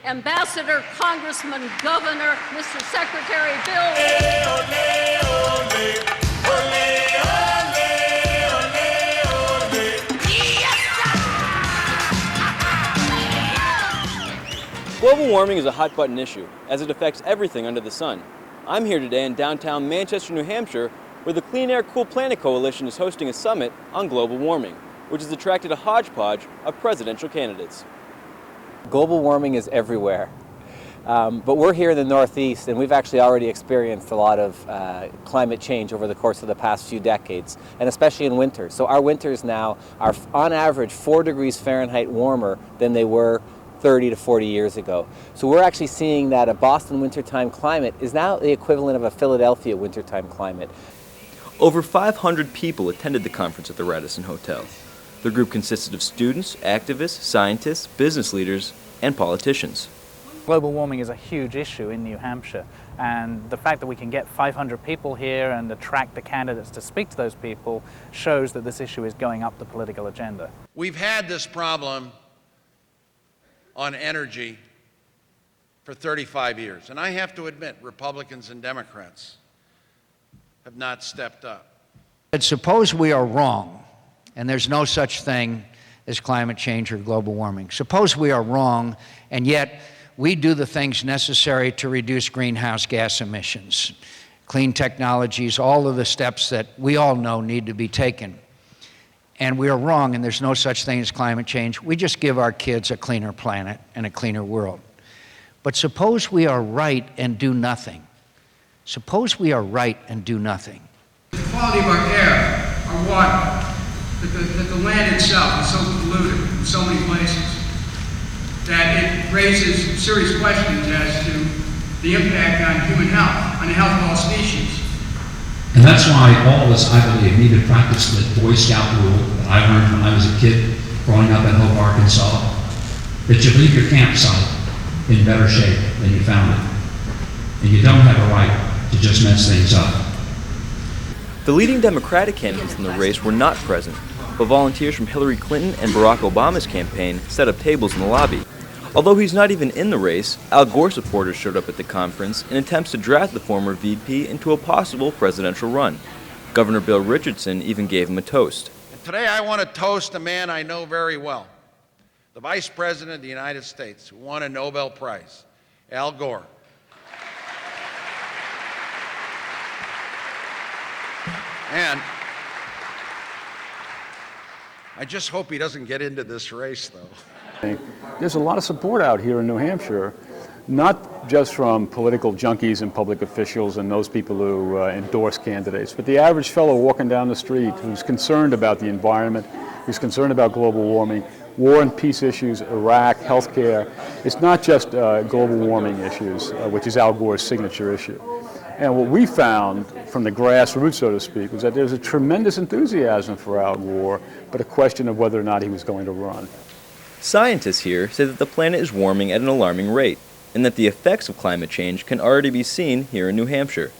Ambassador, Congressman, Governor, Mr. Secretary, Bill. Global warming is a hot-button issue, as it affects everything under the sun. I'm here today in downtown Manchester, New Hampshire, where the Clean Air Cool Planet Coalition is hosting a summit on global warming, which has attracted a hodgepodge of presidential candidates. Global warming is everywhere, but we're here in the Northeast, and we've actually already experienced a lot of climate change over the course of the past few decades, and especially in winter. So our winters now are on average 4 degrees Fahrenheit warmer than they were 30 to 40 years ago. So we're actually seeing that a Boston wintertime climate is now the equivalent of a Philadelphia wintertime climate. Over 500 people attended the conference at the Radisson Hotel. The group consisted of students, activists, scientists, business leaders, and politicians. Global warming is a huge issue in New Hampshire, and the fact that we can get 500 people here and attract the candidates to speak to those people shows that this issue is going up the political agenda. We've had this problem on energy for 35 years, and I have to admit, Republicans and Democrats have not stepped up. But suppose we are wrong, and there's no such thing as climate change or global warming. Suppose we are wrong, and yet we do the things necessary to reduce greenhouse gas emissions, clean technologies, all of the steps that we all know need to be taken. And we are wrong, and there's no such thing as climate change. We just give our kids a cleaner planet and a cleaner world. But suppose we are right and do nothing. Suppose we are right and do nothing. The quality of our air, our water, that the land itself is so polluted in so many places that it raises serious questions as to the impact on human health, on the health of all species. And that's why all of us, I believe, need to practice the Boy Scout rule that I learned when I was a kid growing up in Hope, Arkansas, that you leave your campsite in better shape than you found it. And you don't have a right to just mess things up. The leading Democratic candidates in the race were not present, but volunteers from Hillary Clinton and Barack Obama's campaign set up tables in the lobby. Although he's not even in the race, Al Gore supporters showed up at the conference in attempts to draft the former VP into a possible presidential run. Governor Bill Richardson even gave him a toast. And today I want to toast a man I know very well, the Vice President of the United States, who won a Nobel Prize, Al Gore. And I just hope he doesn't get into this race, though. There's a lot of support out here in New Hampshire, not just from political junkies and public officials and those people who endorse candidates, but the average fellow walking down the street who's concerned about the environment, who's concerned about global warming, war and peace issues, Iraq, healthcare. It's not just global warming issues, which is Al Gore's signature issue. And what we found from the grassroots, so to speak, was that there's a tremendous enthusiasm for Al Gore, but a question of whether or not he was going to run. Scientists here say that the planet is warming at an alarming rate, and that the effects of climate change can already be seen here in New Hampshire,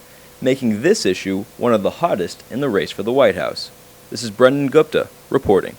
making this issue one of the hottest in the race for the White House. This is Brendan Gupta reporting.